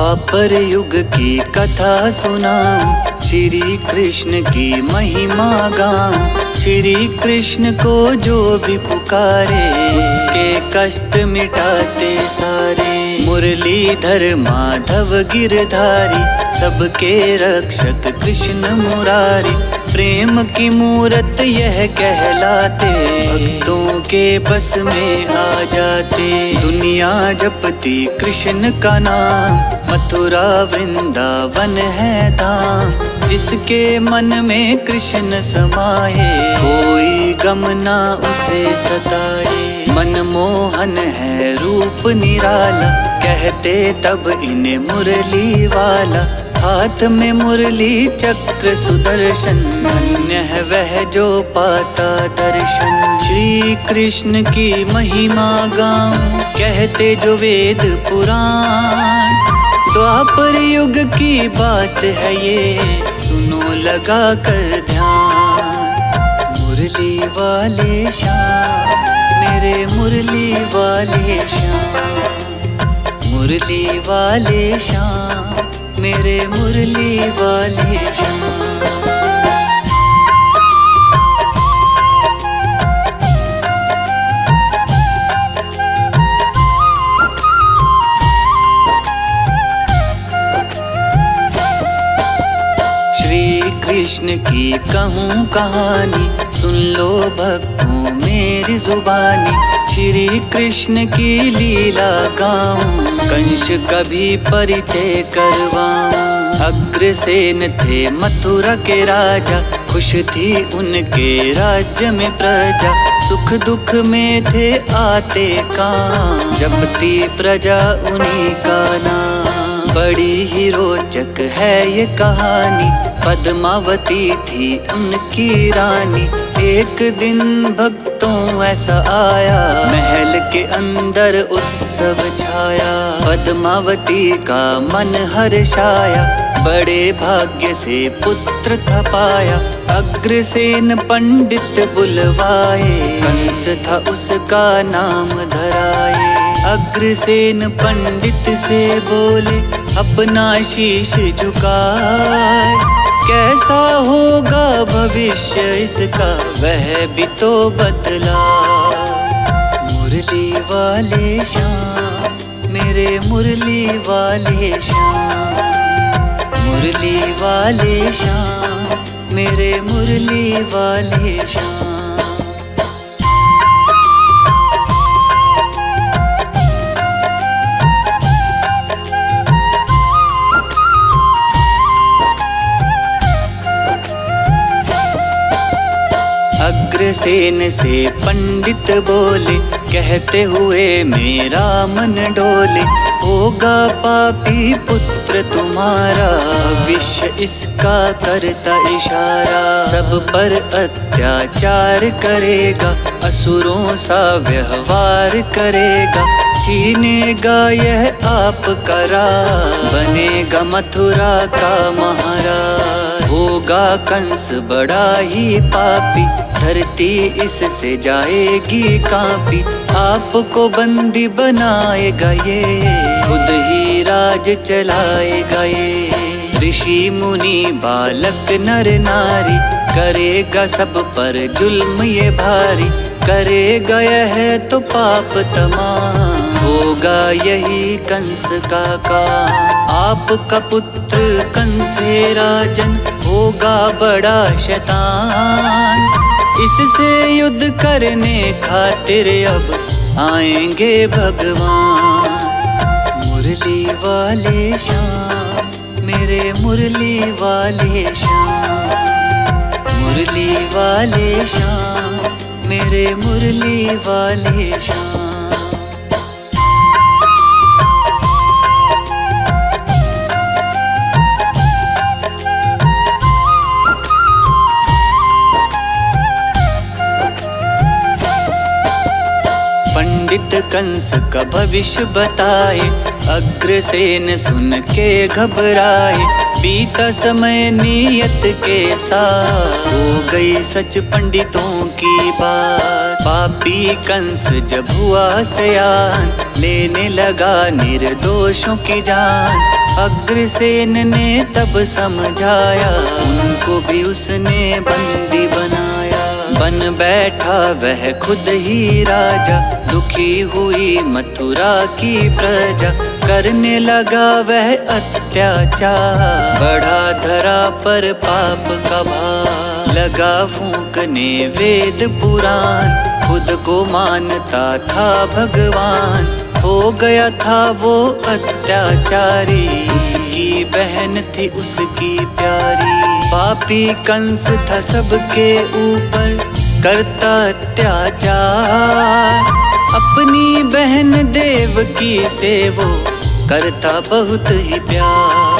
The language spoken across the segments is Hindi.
द्वापर युग की कथा सुनाऊं, श्री कृष्ण की महिमा गाऊं। श्री कृष्ण को जो भी पुकारे, उसके कष्ट मिटाते सारे। मुरलीधर माधव गिरधारी, सबके रक्षक कृष्ण मुरारी। प्रेम की मूरत यह कहलाते, भक्तों के बस में आ जाते। दुनिया जपती कृष्ण का नाम, मथुरा वृंदावन है धाम। जिसके मन में कृष्ण समाये, कोई गम ना उसे सताए। मनमोहन है रूप निराला, कहते तब इन्हें मुरली वाला। हाथ में मुरली चक्र सुदर्शन, धन्य है वह जो पाता दर्शन। श्री कृष्ण की महिमा गाऊं, कहते जो वेद पुराण। द्वापर युग की बात है ये, सुनो लगा कर ध्यान। मुरली वाले श्याम, मेरे मुरली वाले श्याम। मुरली वाले श्याम, मेरे मुरली वाले श्याम। श्री कृष्ण की कहूँ कहानी, सुन लो भक्तों मेरी जुबानी। श्री कृष्ण की लीला गाऊं, कंस कभी परिचय करवाऊं। अग्रसेन थे मथुरा के राजा, खुश थी उनके राज्य में प्रजा। सुख दुख में थे आते काम, जपती प्रजा उन्हीं का नाम। बड़ी ही रोचक है ये कहानी, पद्मावती थी उनकी रानी। एक दिन भक्तों ऐसा आया, महल के अंदर उत्सव छाया। पद्मावती का मन हर्षाया, बड़े भाग्य से पुत्र था पाया। अग्रसेन पंडित बुलवाए, कंस था उसका नाम धराए। अग्रसेन पंडित से बोले, अपना शीश झुकाए। कैसा होगा भविष्य इसका, वह भी तो बतला। मुरली वाले श्याम, मेरे मुरली वाले श्याम। मुरली वाले श्याम, मेरे मुरली वाले श्याम। अग्रसेन से पंडित बोले, कहते हुए मेरा मन डोले। होगा पापी पुत्र तुम्हारा, भविष्य इसका करता इशारा। सब पर अत्याचार करेगा, असुरों सा व्यवहार करेगा। छीनेगा यह आपका राज, बनेगा मथुरा का महाराज। होगा कंस बड़ा ही पापी, धरती इससे जाएगी कांपी। आपको बंदी बनाएगा ये, खुद ही राज चलाएगा ये। ऋषि मुनि बालक नर नारी, करेगा सब पर जुल्म ये भारी। करेगा यह तो पाप तमाम, होगा यही कंस का काम। आपका पुत्र कंस है राजन, होगा बड़ा शैतान। इससे युद्ध करने खातिर अब आएंगे भगवान। मुरली वाले श्याम, मेरे मुरली वाले श्याम। मुरली वाले श्याम, मेरे मुरली वाले श्याम। पंडित कंस का भविष्य बताए, अग्रसेन सुन के घबराए। बीता समय नियत के साथ, हो गई सच पंडितों की बात। पापी कंस जब हुआ सयान, लेने लगा निर्दोषों की जान। अग्रसेन ने तब समझाया, उनको भी उसने बंदी बनाया। बन बैठा वह खुद ही राजा, दुखी हुई मथुरा की प्रजा। करने लगा वह अत्याचार, बढ़ा धरा पर पाप का भार। लगा फूंकने वेद पुराण, खुद को मानता था भगवान। हो गया था वो अत्याचारी, उसकी बहन थी उसकी प्यारी। पापी कंस था सबके ऊपर करता अत्याचार। अपनी बहन देवकी से वो करता बहुत ही प्यार।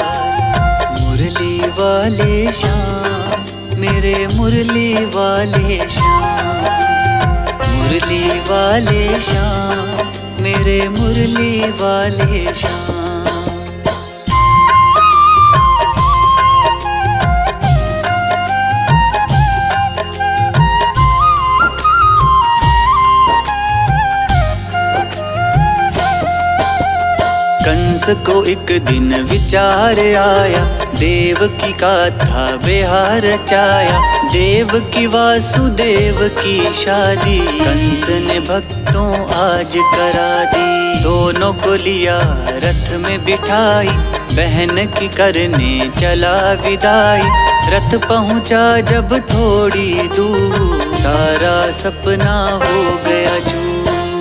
मुरली वाले श्याम मेरे मुरली वाले श्याम, मुरली वाले श्याम मेरे मुरली वाले श्याम। कंस को एक दिन विचार आया, देवकी का था बिहार रचाया। देवकी वासुदेव की शादी कंस ने भक्तों आज करा दी। दोनों को लिया रथ में बिठाई, बहन की करने चला विदाई। रथ पहुंचा जब थोड़ी दूर, सारा सपना हो गया चूर।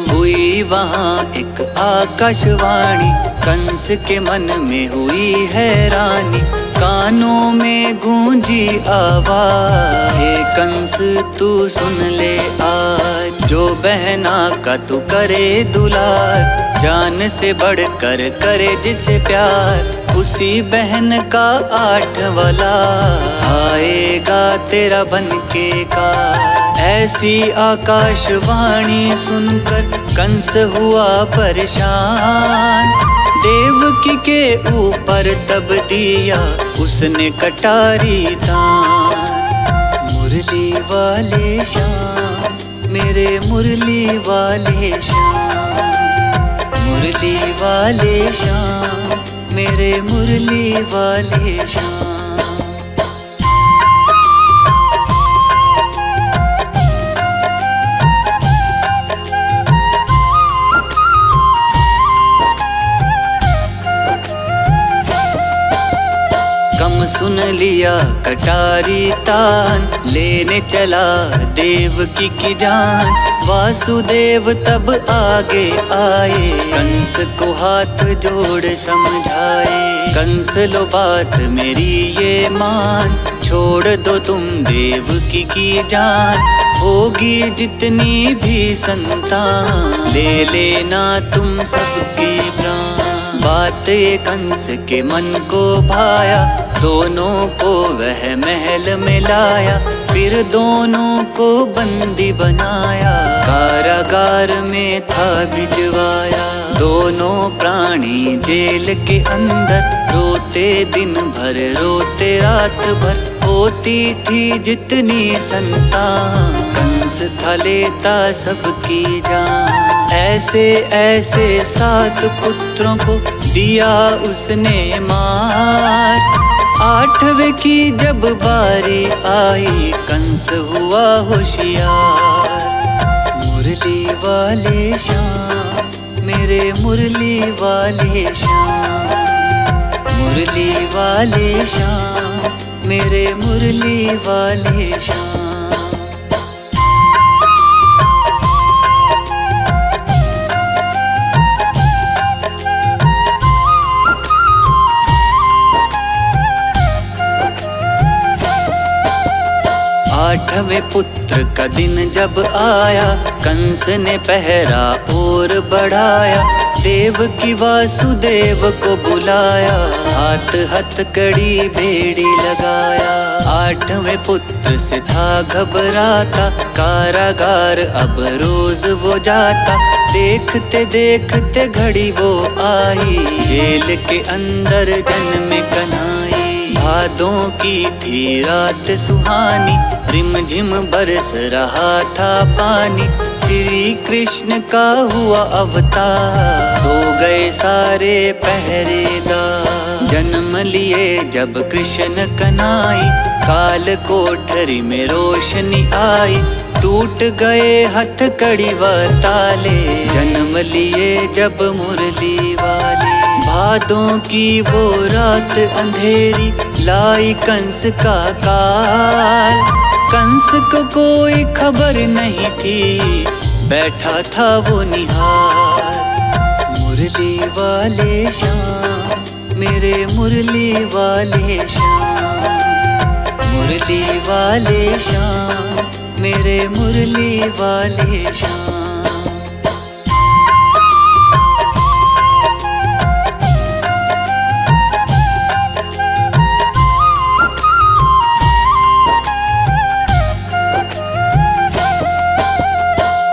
हुई वहाँ एक आकाशवाणी, कंस के मन में हुई हैरानी। कानों में गूंजी आवाज, हे कंस तू सुन ले आज। जो बहना का तू करे दुलार, जान से बढ़कर करे जिसे प्यार। उसी बहन का 8वां लाल आएगा तेरा बनके का। ऐसी आकाशवाणी सुनकर कंस हुआ परेशान। देवकी के ऊपर तब दिया उसने कटारी दान। मुरली वाले श्याम मेरे मुरली वाले श्याम, मुरली वाले श्याम मेरे मुरली वाले श्याम। सुन लिया कटारी तान, लेने चला देवकी की जान। वासुदेव तब आगे आए, कंस को हाथ जोड़ समझाए। कंस लो बात मेरी ये मान, छोड़ दो तुम देवकी की जान। होगी जितनी भी संतान, ले लेना तुम सबकी प्राण। बात ये कंस के मन को भाया, दोनों को वह महल में लाया। फिर दोनों को बंदी बनाया, कारागार में था भिजवाया। दोनों प्राणी जेल के अंदर, रोते दिन भर रोते रात भर। होती थी जितनी संतान, कंस था लेता सबकी जान। ऐसे ऐसे 7 पुत्रों को दिया उसने मार। 8वें की जब बारी आई, कंस हुआ होशियार। मुरली वाले श्याम मेरे मुरली वाले श्याम, मुरली वाले श्याम मेरे मुरली वाले श्याम। आठवें पुत्र का दिन जब आया, कंस ने पहरा और बढ़ाया। देवकी वासुदेव को बुलाया, हाथ हथकड़ी बेड़ी लगाया। 8वें पुत्र से था घबराता, कारागार अब रोज वो जाता। देखते देखते घड़ी वो आई, जेल के अंदर जन्मे कन्हाई। भादों की थी रात सुहानी, रिमझिम बरस रहा था पानी। श्री कृष्ण का हुआ अवतार, सो गए सारे पहरेदार। जन्म लिए जब कृष्ण कन्हई, काल कोठरी में रोशनी आई, टूट गए हथकड़ी व ताले। जन्म लिए जब मुरली वाले, भादों की वो रात अंधेरी, लाई कंस का काल। कंस को कोई खबर नहीं थी, बैठा था वो निहार। मुरली वाले श्याम, मेरे मुरली वाले श्याम, मुरली वाले श्याम, मेरे मुरली वाले श्याम।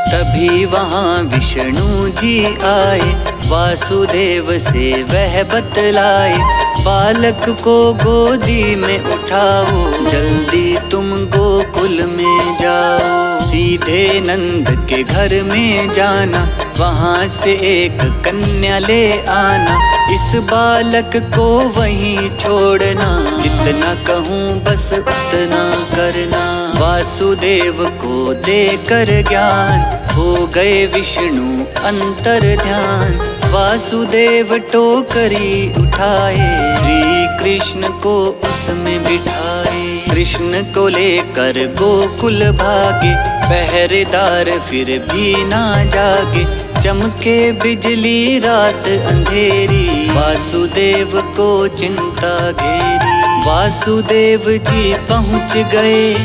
तभी वहाँ विष्णु जी आए, वासुदेव से वह बतलाए, बालक को गोदी में उठाओ, जल्दी तुम गोकुल में जाओ। सीधे नंद के घर में जाना, वहाँ से एक कन्या ले आना, इस बालक को वहीं छोड़ना, जितना कहूँ बस उतना करना। वासुदेव को देकर ज्ञान, हो गए विष्णु अंतर ध्यान। वासुदेव टोकरी उठाए, श्री कृष्ण को उसमें बिठाए। कृष्ण को लेकर गोकुल भागे, पहरेदार फिर भी ना जागे। चमके बिजली रात अंधेरी, वासुदेव को चिंता घेरी। वासुदेव जी पहुँच गए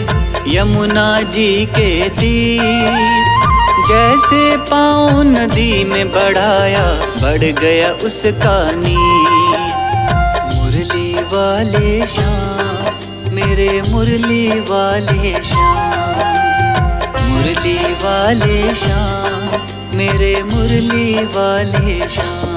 यमुना जी के तीर, जैसे पाँव नदी में बढ़ाया, बढ़ गया उसका नीर। मुरली वाले श्याम, मेरे मुरली वाले श्याम, मुरली वाले श्याम, मेरे मुरली वाले श्याम।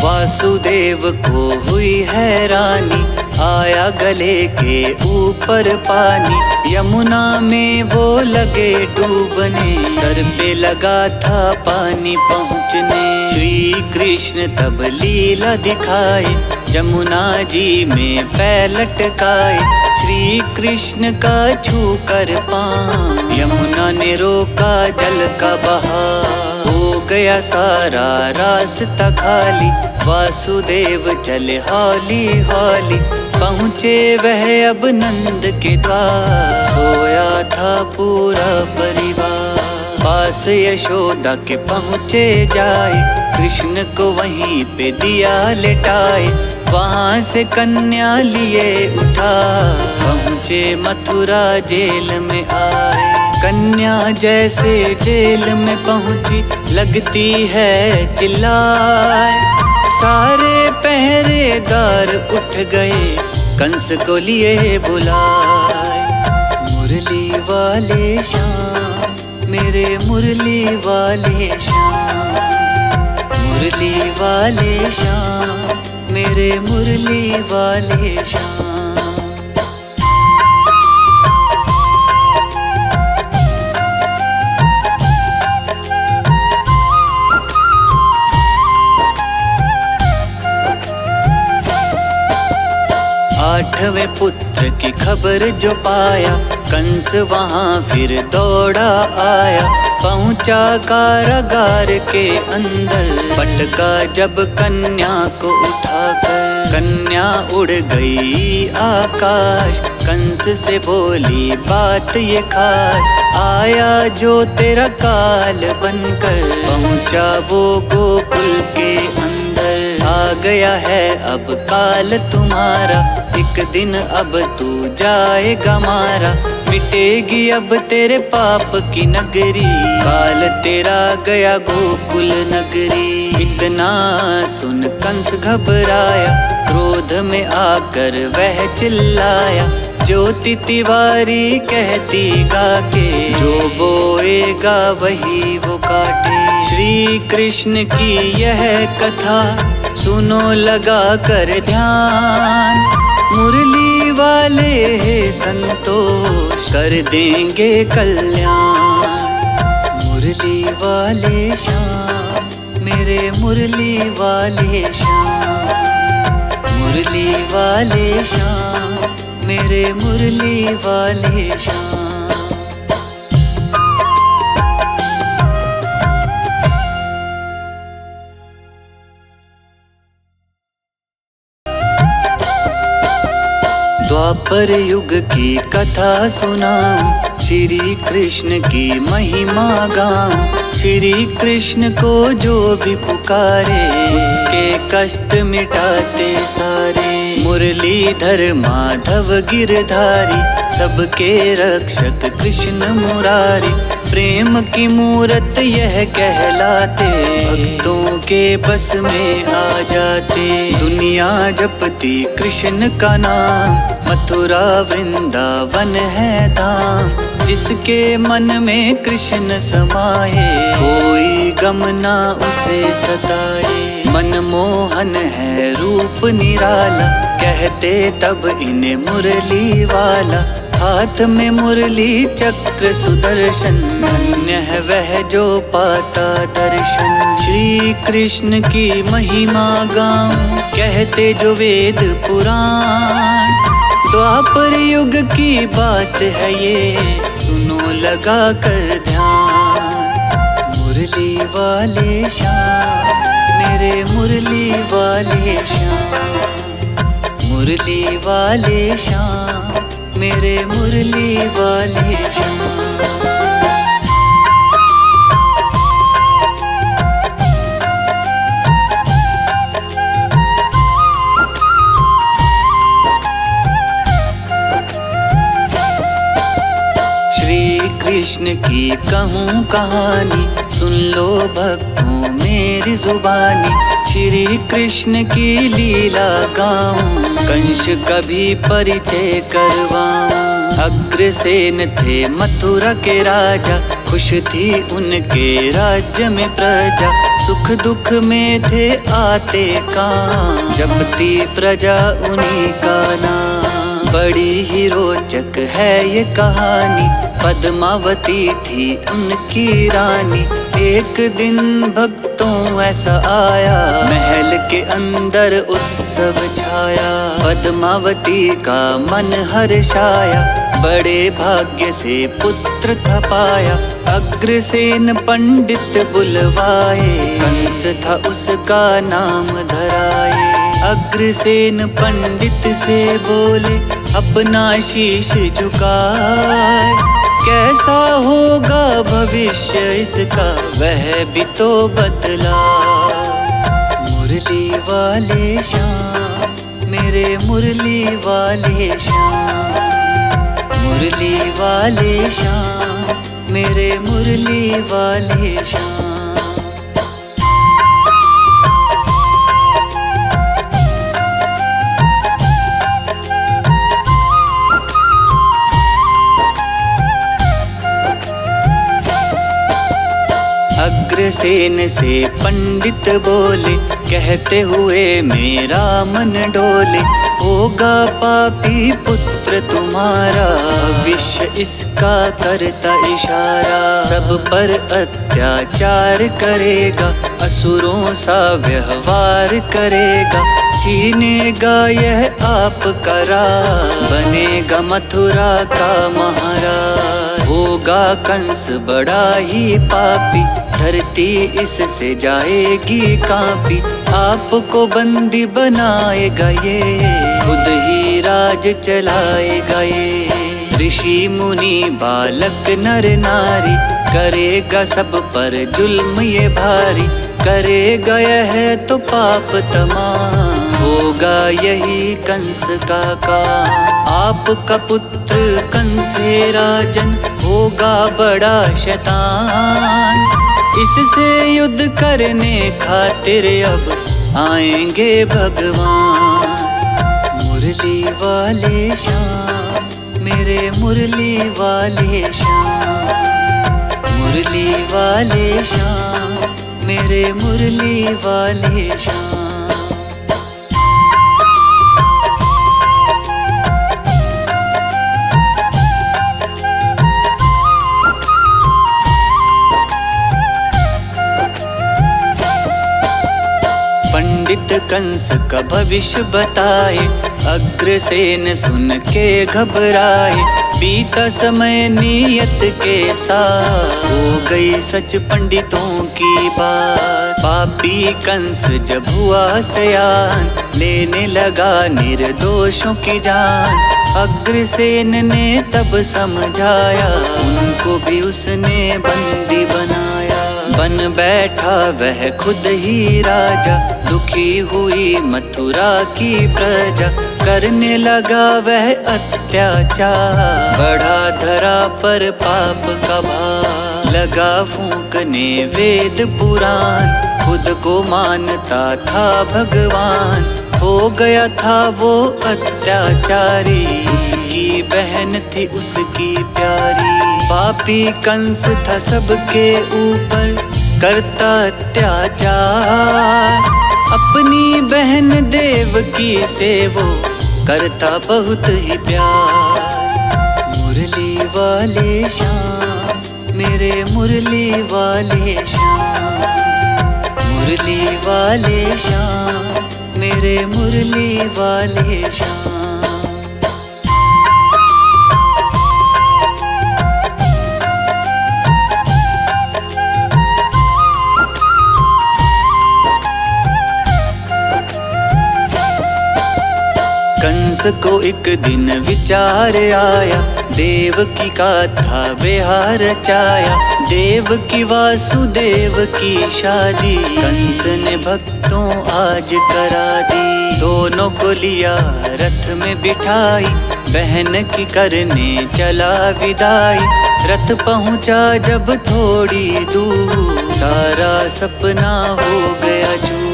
वासुदेव को हुई हैरानी, आया गले के ऊपर पानी। यमुना में वो लगे डूबने, सर पे लगा था पानी पहुँचने। श्री कृष्ण तब लीला दिखाए, जमुना जी में पैर लटकाए। श्री कृष्ण का छू कर पाँव, यमुना ने रोका जल का बहाव। हो गया सारा रास्ता खाली, वासुदेव चले हौली हौली। पहुँचे वह अब नंद के द्वार, सोया था पूरा परिवार। पास यशोदा के पहुँचे जाए, कृष्ण को वहीं पे दिया लेटाए। वहाँ से कन्या लिए उठा, पहुँचे मथुरा जेल में आए। कन्या जैसे जेल में पहुँची, लगती है चिल्लाए। सारे पहरेदार उठ गए, कंस को लिए बुलाए। मुरली वाले श्याम, मेरे मुरली वाले श्याम, मुरली वाले श्याम, मेरे मुरली वाले श्याम। आठवें पुत्र की खबर जो पाया, कंस वहाँ फिर दौड़ा आया। पहुँचा कारागार के अंदर, पटका जब कन्या को उठाकर। कन्या उड़ गई आकाश, कंस से बोली बात ये खास। आया जो तेरा काल बनकर, पहुँचा वो गोकुल के अंदर। आ गया है अब काल तुम्हारा, एक दिन अब तू जाएगा मारा। मिटेगी अब तेरे पाप की नगरी, काल तेरा गया गोकुल नगरी। इतना सुन कंस घबराया, क्रोध में आकर वह चिल्लाया। ज्योति तिवारी कहती गा के, जो बोएगा वही वो काटे। श्री कृष्ण की यह कथा सुनो लगा कर ध्यान, मुरली वाले संतोष कर देंगे कल्याण। मुरली वाले श्याम, मेरे मुरली वाले श्याम, मुरली वाले श्याम, मेरे मुरली वाले श्याम। द्वापर युग की कथा सुनाऊं, श्री कृष्ण की महिमा गाऊं। श्री कृष्ण को जो भी पुकारे, उसके कष्ट मिटाते सारे। मुरलीधर माधव गिरधारी, सबके रक्षक कृष्ण मुरारी। प्रेम की मूरत यह कहलाते, भक्तों के बस में आ जाते। दुनिया जपती कृष्ण का नाम, मथुरा वृंदावन है धाम। जिसके मन में कृष्ण समाये, कोई गम ना उसे सताए। मनमोहन है रूप निराला, कहते तब इन्हें मुरली वाला। हाथ में मुरली चक्र सुदर्शन, धन्य है वह जो पाता दर्शन। श्री कृष्ण की महिमा गाऊं, कहते जो वेद पुराण। द्वापर युग की बात है ये, सुनो लगा कर ध्यान। मुरली वाले श्याम, मेरे मुरली वाले श्याम, मुरली वाले श्याम, मेरे मुरली वाले श्याम। कृष्ण की कहूँ कहानी, सुन लो भक्तों मेरी जुबानी। श्री कृष्ण की लीला गाऊं, कंस कभी परिचय करवाऊं। अग्रसेन थे मथुरा के राजा, खुश थी उनके राज्य में प्रजा। सुख दुख में थे आते काम, जपती प्रजा उन्हीं का नाम। बड़ी ही रोचक है ये कहानी, पद्मावती थी उनकी रानी। एक दिन भक्तों ऐसा आया, महल के अंदर उत्सव छाया। पद्मावती का मन हर्षाया, बड़े भाग्य से पुत्र था पाया। अग्रसेन पंडित बुलवाए, कंस था उसका नाम धराए। अग्रसेन पंडित से बोले, अपना शीश झुकाए। कैसा होगा भविष्य इसका, वह भी तो बतला। मुरली वाले श्याम, मेरे मुरली वाले श्याम, मुरली वाले श्याम, मेरे मुरली वाले श्याम। अग्रसेन से पंडित बोले, कहते हुए मेरा मन डोले। होगा पापी पुत्र तुम्हारा, भविष्य इसका करता इशारा। सब पर अत्याचार करेगा, असुरों सा व्यवहार करेगा। छीनेगा यह आपका राज, बनेगा मथुरा का महाराज। होगा कंस बड़ा ही पापी, धरती इससे जाएगी कांपी। आपको बंदी बनाएगा ये, खुद ही राज चलाएगा ये। ऋषि मुनि बालक नर नारी, करेगा सब पर जुल्म ये भारी। करेगा यह तो पाप तमाम, होगा यही कंस का काम। आपका पुत्र कंस है राजन, होगा बड़ा शैतान। इससे युद्ध करने खातिर अब आएंगे भगवान। मुरली वाले श्याम, मेरे मुरली वाले श्याम, मुरली वाले श्याम, मेरे मुरली वाले श्याम। पंडित कंस का भविष्य बताए, अग्रसेन सुन के घबराए। बीता समय नियत के साथ, हो गई सच पंडितों की बात। पापी कंस जब हुआ सयान, लेने लगा निर्दोषों की जान। अग्रसेन ने तब समझाया, उनको भी उसने बंदी बनाया। बन बैठा वह खुद ही राजा, दुखी हुई मथुरा की प्रजा। करने लगा वह अत्याचार, बढ़ा धरा पर पाप का भार। लगा फूंकने वेद पुराण, खुद को मानता था भगवान। हो गया था वो अत्याचारी, उसकी बहन थी उसकी प्यारी। पापी कंस था सबके ऊपर करता अत्याचार। अपनी बहन देवकी से वो करता बहुत ही प्यार। मुरली वाले श्याम, मेरे मुरली वाले श्याम, मुरली वाले श्याम, मेरे मुरली वाले श्याम। कंस को एक दिन विचार आया, देवकी का था विहार रचाया। देवकी वासुदेव की शादी, कंस ने भक्तों आज करा दी। दोनों को लिया रथ में बिठाई, बहन की करने चला विदाई। रथ पहुंचा जब थोड़ी दूर, सारा सपना हो गया चूर।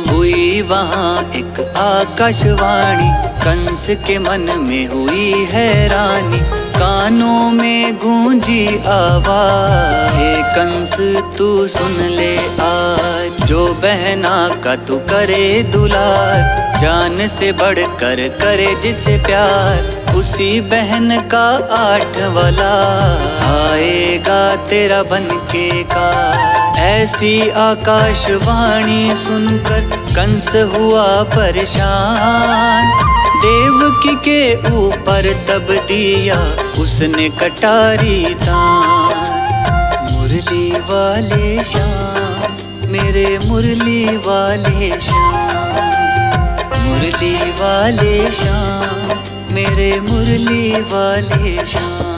हुई वहाँ एक आकाशवाणी, कंस के मन में हुई हैरानी। कानों में गूंजी आवाज, हे कंस तू सुन ले आज। जो बहना का तू करे दुलार, जान से बढ़कर करे जिसे प्यार। उसी बहन का 8वां लाल, आएगा तेरा बन के कार। ऐसी आकाशवाणी सुनकर कंस हुआ परेशान। देवकी के ऊपर तब दिया उसने कटारी तान। मुरली वाले श्याम, मेरे मुरली वाले श्याम, मुरली वाले श्याम, मेरे मुरली वाले श्याम।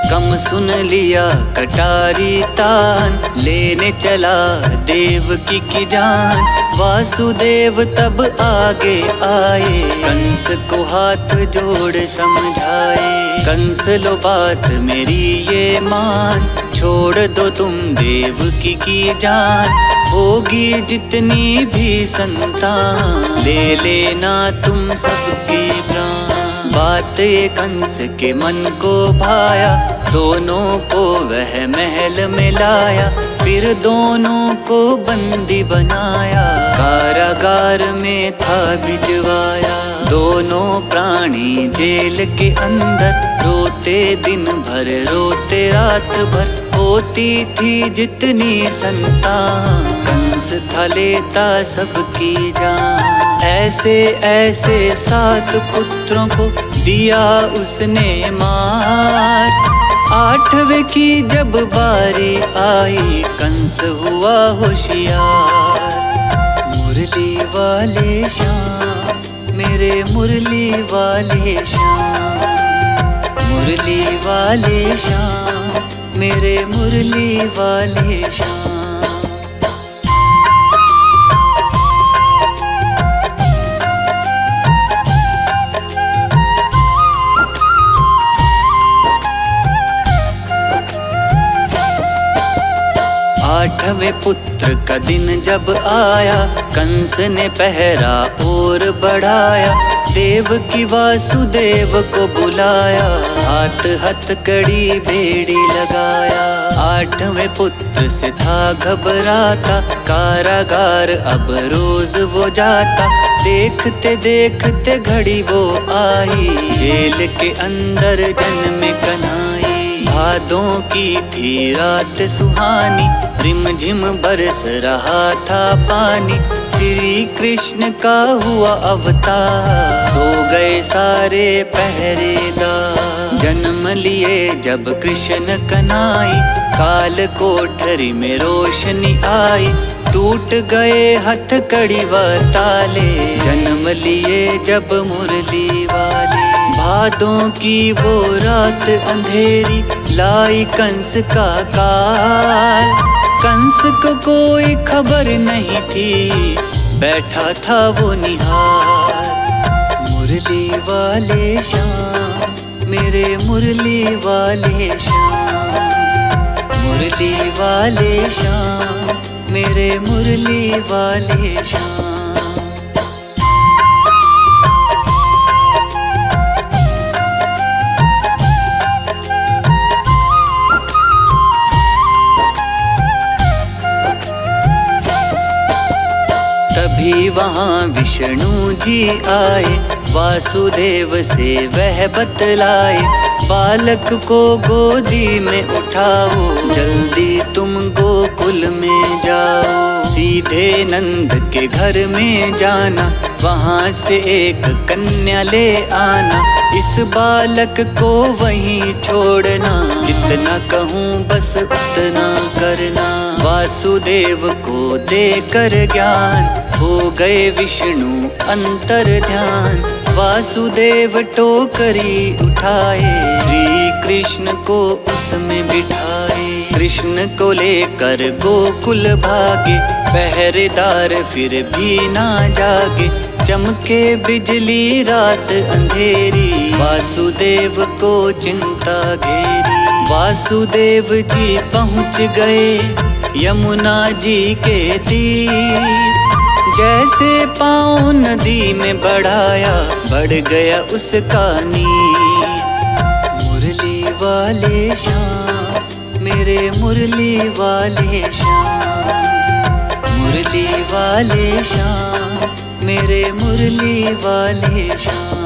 कम सुन लिया कटारी तान, लेने चला देवकी की जान। वासुदेव तब आगे आए, कंस को हाथ जोड़ समझाए। कंस लो बात मेरी ये मान, छोड़ दो तुम देवकी की जान। होगी जितनी भी संतान, ले लेना तुम सबकी प्राण। बात ये कंस के मन को भाया, दोनों को वह महल में लाया। फिर दोनों को बंदी बनाया, कारागार में था भिजवाया। दोनों प्राणी जेल के अंदर, रोते दिन भर रोते रात भर। होती थी जितनी संतान, कंस था लेता सबकी जान। ऐसे ऐसे 7 पुत्रों को दिया उसने मार। 8वें की जब बारी आई, कंस हुआ होशियार। मुरली वाले श्याम, मेरे मुरली वाले श्याम, मुरली वाले श्याम, मेरे मुरली वाले श्याम। आठवें पुत्र का दिन जब आया, कंस ने पहरा और बढ़ाया। देवकी वासुदेव को बुलाया, हाथ हथकड़ी बेड़ी लगाया। आठवें पुत्र से था घबराता, कारागार अब रोज वो जाता। देखते देखते घड़ी वो आई, जेल के अंदर जन्मे कन्हई। भादों की थी रात सुहानी, रिमझिम बरस रहा था पानी। श्री कृष्ण का हुआ अवतार, सो गए सारे पहरेदार। जन्म लिए जब कृष्ण कन्हई, काल कोठरी में रोशनी आई। टूट गए हथकड़ी व ताले, जन्म लिए जब मुरली वाले। भादों की वो रात अंधेरी, लाई कंस का काल। कंस को कोई खबर नहीं थी, बैठा था वो निहार। मुरली वाले श्याम, मेरे मुरली वाले श्याम। मुरली वाले श्याम, मेरे मुरली वाले श्याम। तभी वहाँ विष्णु जी आए, वासुदेव से वह बतलाए। बालक को गोदी में उठाओ, जल्दी तुम गोकुल में जाओ। सीधे नंद के घर में जाना, वहाँ से एक कन्या ले आना। इस बालक को वहीं छोड़ना, जितना कहूँ बस उतना करना। वासुदेव को देकर ज्ञान, हो गए विष्णु अंतर ध्यान। वासुदेव टोकरी उठाए, श्री कृष्ण को उसमें बिठाए। कृष्ण को लेकर गोकुल भागे, पहरेदार फिर भी ना जागे। चमके बिजली रात अंधेरी, वासुदेव को चिंता घेरी। वासुदेव जी पहुँच गए यमुना जी के तीर। जैसे पाँव नदी में बढ़ाया, बढ़ गया उसका नीर। मुरली वाले श्याम, मेरे मुरली वाले श्याम। मुरली वाले श्याम, मेरे मुरली वाले श्याम।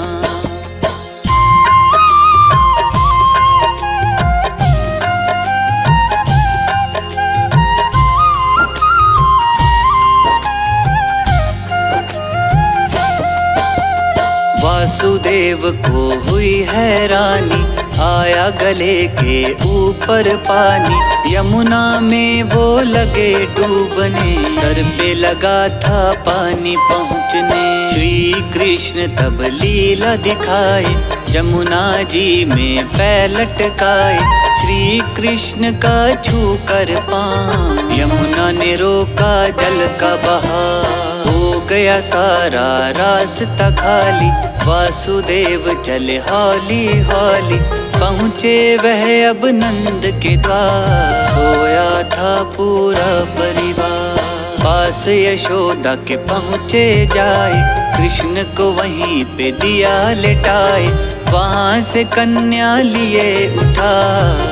वासुदेव को हुई हैरानी, आया गले के ऊपर पानी। यमुना में वो लगे डूबने, सर पे लगा था पानी पहुँचने। श्री कृष्ण तब लीला दिखाए, जमुना जी में पैर लटकाए। श्री कृष्ण का छू कर पाँव, यमुना ने रोका जल का बहाव। हो गया सारा रास्ता खाली, वासुदेव चले हौली हौली। पहुँचे वह अब नंद के द्वार, सोया था पूरा परिवार। पास यशोदा के पहुँचे जाए, कृष्ण को वहीं पे दिया लेटाए। वहाँ से कन्या लिए उठा,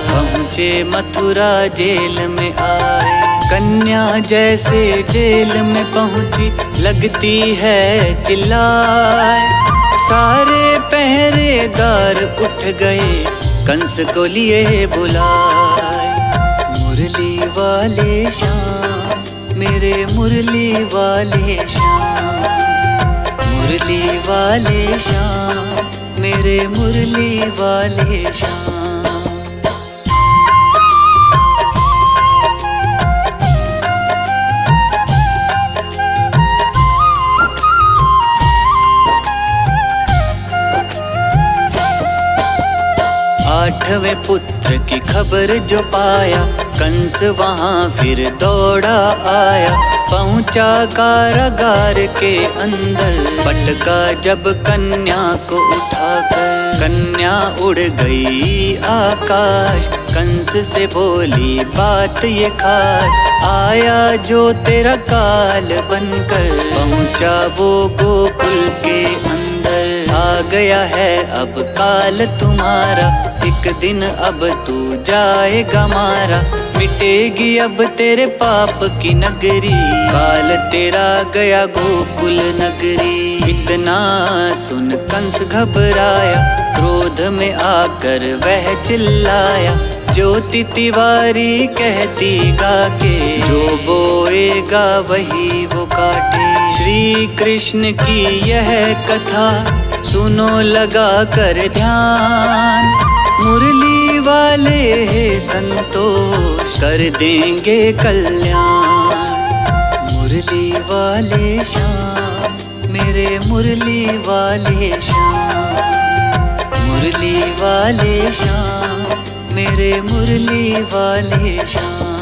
पहुँचे मथुरा जेल में आए। कन्या जैसे जेल में पहुँची, लगती है चिल्लाए। सारे पहरेदार उठ गए, कंस को लिए बुलाए। मुरली वाले श्याम, मेरे मुरली वाले श्याम। मुरली वाले श्याम, मेरे मुरली वाले श्याम। आठवें पुत्र की खबर जो पाया, कंस वहाँ फिर दौड़ा आया। पहुंचा कारागार के अंदर, पटका जब कन्या को उठाकर। कन्या उड़ गई आकाश, कंस से बोली बात ये खास। आया जो तेरा काल बनकर, पहुंचा वो गोकुल के अंदर। आ गया है अब काल तुम्हारा, एक दिन अब तू जाएगा मारा। मिटेगी अब तेरे पाप की नगरी, काल तेरा गया गोकुल नगरी। इतना सुन कंस घबराया, क्रोध में आकर वह चिल्लाया। ज्योति तिवारी कहती गा के, जो बोएगा वही वो काटे। श्री कृष्ण की यह कथा सुनो लगा कर ध्यान। मुरली वाले संतोष कर देंगे कल्याण। मुरली वाले श्याम, मेरे मुरली वाले श्याम। मुरली वाले श्याम, मेरे मुरली वाले श्याम।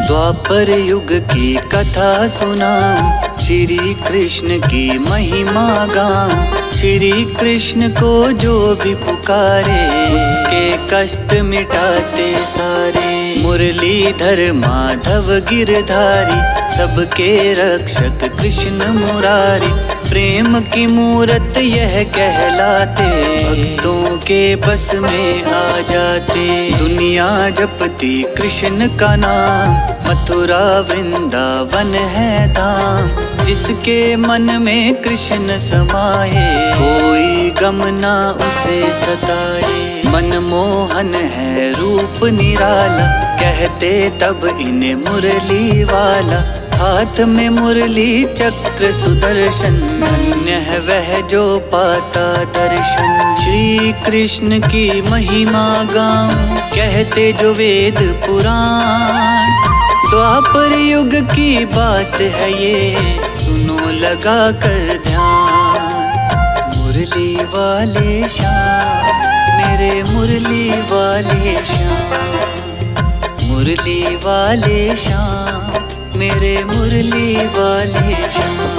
द्वापर युग की कथा सुनाऊं, श्री कृष्ण की महिमा गाऊं। श्री कृष्ण को जो भी पुकारे, उसके कष्ट मिटाते सारे। मुरलीधर माधव गिरधारी, सबके रक्षक कृष्ण मुरारी। प्रेम की मूरत यह कहलाते, भक्तों के बस में आ जाते। दुनिया जपती कृष्ण का नाम, मथुरा वृंदावन है धाम। जिसके मन में कृष्ण समाये, कोई गम ना उसे सताए। मनमोहन है रूप निराला, कहते तब इन्हें मुरली वाला। हाथ में मुरली चक्र सुदर्शन, धन्य है वह जो पाता दर्शन। श्री कृष्ण की महिमा गाऊं, कहते जो वेद पुराण। द्वापर युग की बात है ये, सुनो लगा कर ध्यान। मुरली वाले श्याम, मेरे मुरली वाले श्याम। मुरली वाले श्याम, मेरे मुरली वाले श्याम।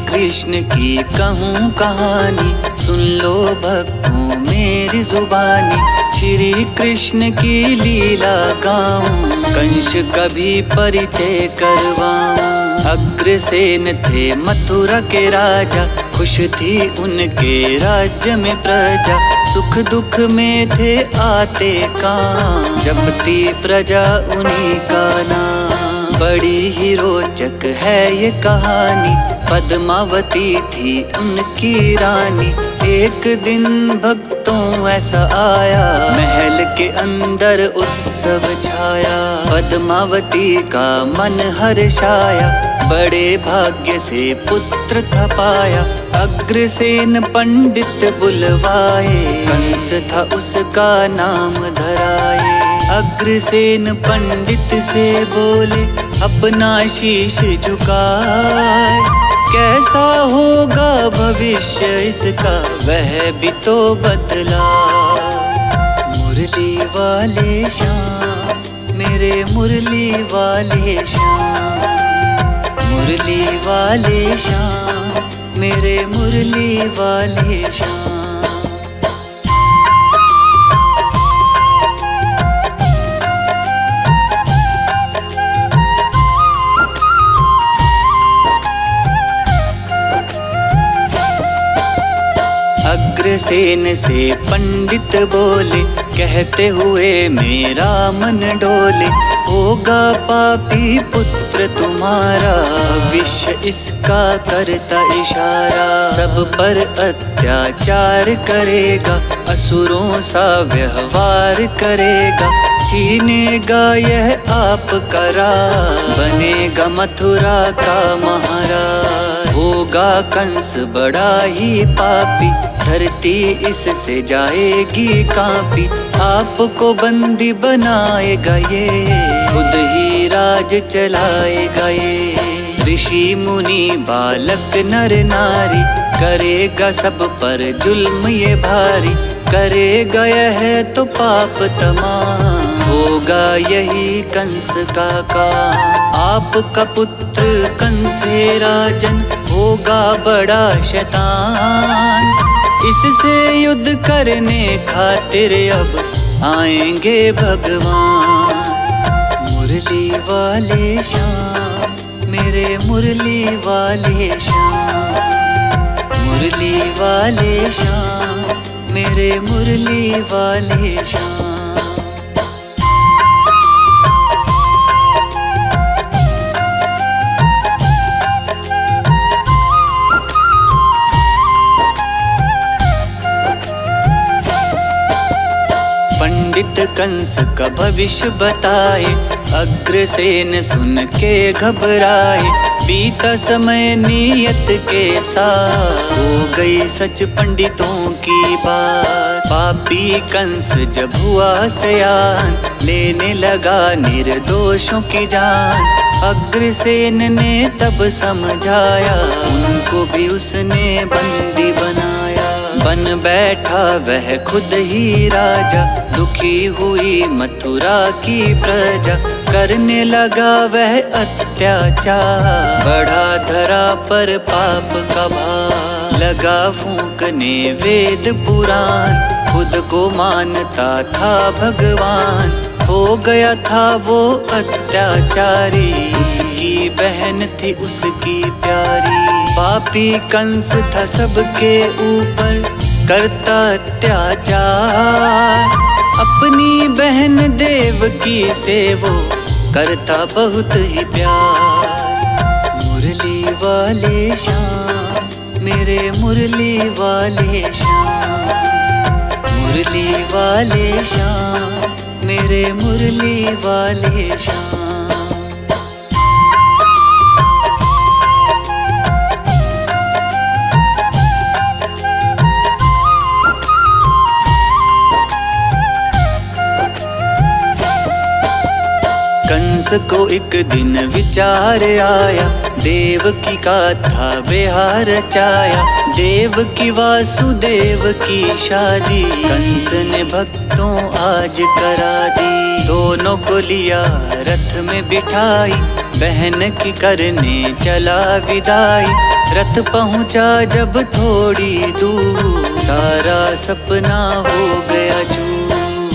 कृष्ण की कहूँ कहानी, सुन लो भक्तों मेरी जुबानी। श्री कृष्ण की लीला गाऊं, कंस कभी परिचय करवाऊं। अग्रसेन थे मथुरा के राजा, खुश थी उनके राज्य में प्रजा। सुख दुख में थे आते काम, जपती प्रजा उन्हीं का नाम। बड़ी ही रोचक है ये कहानी, पद्मावती थी उनकी रानी। एक दिन भक्तों ऐसा आया, महल के अंदर उत्सव छाया। पद्मावती का मन हर्षाया, बड़े भाग्य से पुत्र था पाया। अग्रसेन पंडित बुलवाए, कंस था उसका नाम धराए। अग्रसेन पंडित से बोले, अपना शीश झुकाए। कैसा होगा भविष्य इसका, वह भी तो बतला। मुरली वाले श्याम, मेरे मुरली वाले श्याम। मुरली वाले श्याम, मेरे मुरली वाले श्याम। अग्रसेन से पंडित बोले, कहते हुए मेरा मन डोले। होगा पापी पुत्र तुम्हारा, भविष्य इसका करता इशारा। सब पर अत्याचार करेगा, असुरों सा व्यवहार करेगा। छीनेगा यह आपका राज, बनेगा मथुरा का महाराज। होगा कंस बड़ा ही पापी, धरती इससे जाएगी कांपी। आपको बंदी बनाएगा ये, खुद ही राज चलाएगा ये। ऋषि मुनि बालक नर नारी, करेगा सब पर जुल्म ये भारी। करेगा यह तो पाप तमाम, होगा यही कंस का काम। आपका पुत्र कंस है राजन, होगा बड़ा शैतान। इससे युद्ध करने खातिर अब आएंगे भगवान। मुरली वाले श्याम, मेरे मुरली वाले श्याम। मुरली वाले श्याम, मेरे मुरली वाले श्याम। पंडित कंस का भविष्य बताए, अग्रसेन सुन के घबराए। बीता समय नियत के साथ, हो गई सच पंडितों की बात। पापी कंस जब हुआ सयान, लेने लगा निर्दोषों की जान। अग्रसेन ने तब समझाया, उनको भी उसने बंदी बनाया। बन बैठा वह खुद ही राजा, दुखी हुई मथुरा की प्रजा। करने लगा वह अत्याचार, बढ़ा धरा पर पाप का भार। लगा फूंकने वेद पुराण, खुद को मानता था भगवान। हो गया था वो अत्याचारी, उसकी बहन थी उसकी प्यारी। पापी कंस था सबके ऊपर करता अत्याचार। अपनी बहन देवकी से वो करता बहुत ही प्यार। मुरली वाले श्याम, मेरे मुरली वाले श्याम। मुरली वाले श्याम, मेरे मुरली वाले श्याम। कंस को एक दिन विचार आया, देवकी का था बिहार रचाया। देवकी वासुदेव की शादी, कंस ने भक्तों आज करा दी। दोनों को लिया रथ में बिठाई, बहन की करने चला विदाई। रथ पहुंचा जब थोड़ी दूर, सारा सपना हो गया चूर।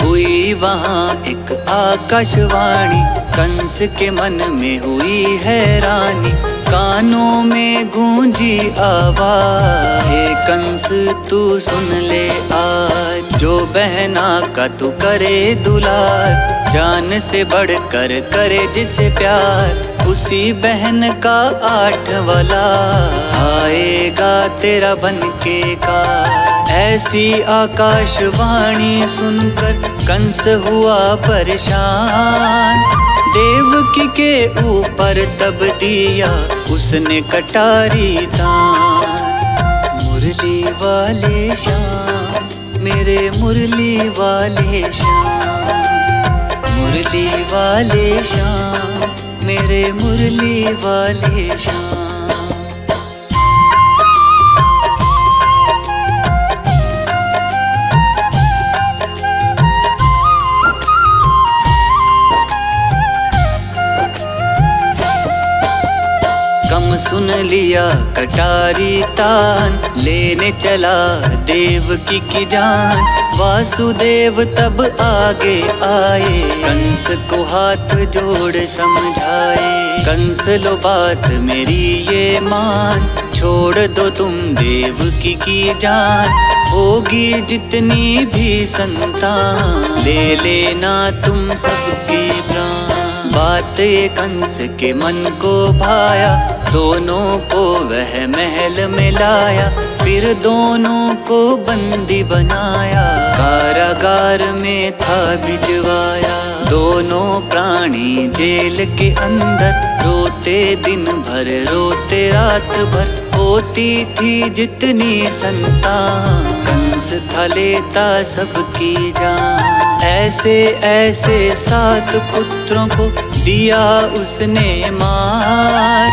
हुई वहाँ एक आकाशवाणी, कंस के मन में हुई हैरानी। कानों में गूंजी आवाज, हे कंस तू सुन ले आज। जो बहना का तू करे दुलार, जान से बढ़कर करे जिसे प्यार। उसी बहन का 8वां लाल, आएगा तेरा बनके का। ऐसी आकाशवाणी सुनकर कंस हुआ परेशान। देवकी के ऊपर तब दिया उसने कटारी दान। मुरली वाले श्याम, मेरे मुरली वाले श्याम। मुरली वाले श्याम, मेरे मुरली वाले श्याम। कम सुन लिया कटारी तान, लेने चला देवकी की जान। वासुदेव तब आगे आए, कंस को हाथ जोड़ समझाए। कंस लो बात मेरी ये मान, छोड़ दो तुम देवकी की जान। होगी जितनी भी संतान, ले लेना तुम सबकी प्राण। बात ये कंस के मन को भाया, दोनों को वह महल में लाया। फिर दोनों को बंदी बनाया, कारागार में था भिजवाया। दोनों प्राणी जेल के अंदर, रोते दिन भर रोते रात भर। होती थी जितनी संतान, कंस था लेता सबकी जान। ऐसे ऐसे 7 पुत्रों को दिया उसने मार।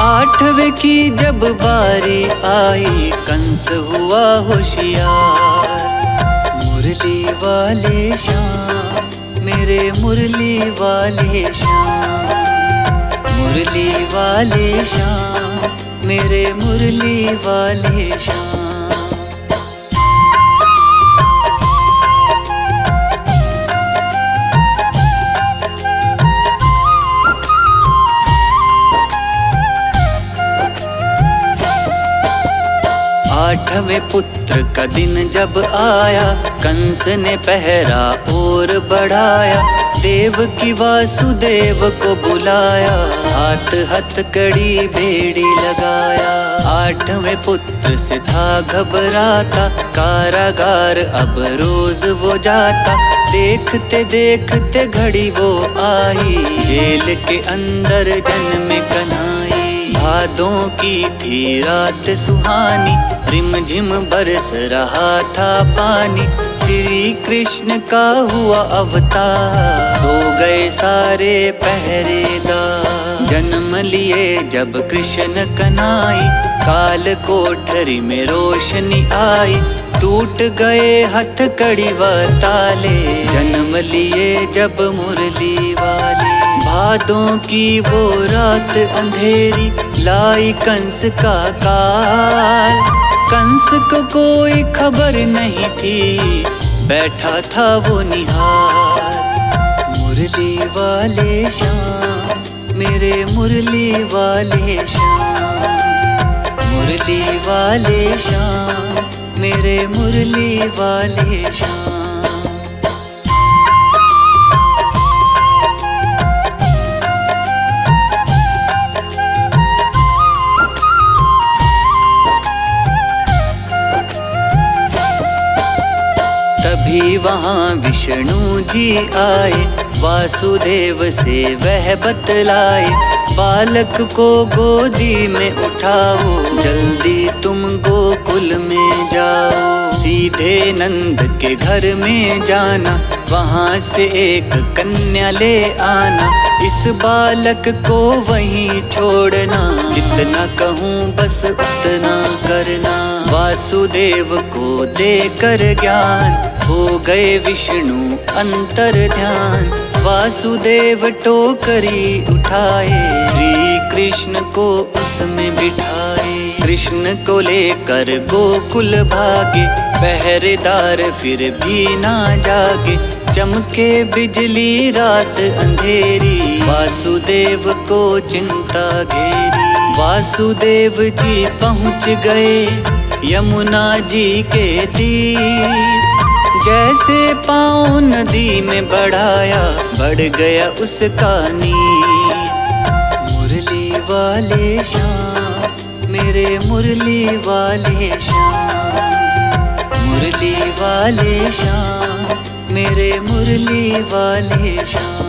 8वें की जब बारी आई, कंस हुआ होशियार। मुरली वाले श्याम, मेरे मुरली वाले श्याम। मुरली वाले श्याम, मेरे मुरली वाले श्याम। 8वें पुत्र का दिन जब आया, कंस ने पहरा और बढ़ाया। देव की वासुदेव को बुलाया, हाथ हथकड़ी बेड़ी लगाया। 8वें पुत्र से था घबराता, कारागार अब रोज वो जाता। देखते देखते घड़ी वो आई, जेल के अंदर जन्मे कन्हैया। भादों की थी रात सुहानी, रिमझिम बरस रहा था पानी। श्री कृष्ण का हुआ अवतार, सो गए सारे पहरेदार। जन्म लिए जब कृष्ण कन्हैया, काल कोठरी में रोशनी आई। टूट गए हथकड़ी व ताले, जन्म लिए जब मुरली वाले। भादों की वो रात अंधेरी, लाई कंस का काल। कंस को कोई खबर नहीं थी, बैठा था वो निहार। मुरली वाले श्याम, मेरे मुरली वाले श्याम। मुरली वाले श्याम, मेरे मुरली वाले श्याम। तभी वहाँ विष्णु जी आए, वासुदेव से वह बतलाए। बालक को गोदी में उठाओ, जल्दी तुम गोकुल में जाओ। सीधे नंद के घर में जाना, वहाँ से एक कन्या ले आना। इस बालक को वहीं छोड़ना, जितना कहूँ बस उतना करना। वासुदेव को देकर ज्ञान, हो गए विष्णु अंतर ध्यान। वासुदेव टोकरी उठाए, श्री कृष्ण को उसमें बिठाए। कृष्ण को लेकर गोकुल भागे, पहरेदार फिर भी ना जागे। चमके बिजली रात अंधेरी, वासुदेव को चिंता घेरी। वासुदेव जी पहुँच गए यमुना जी के तीर। जैसे पाँव नदी में बढ़ाया, बढ़ गया उसका नीर। मुरली वाले श्याम, मेरे मुरली वाले श्याम। मुरली वाले श्याम, मेरे मुरली वाले श्याम।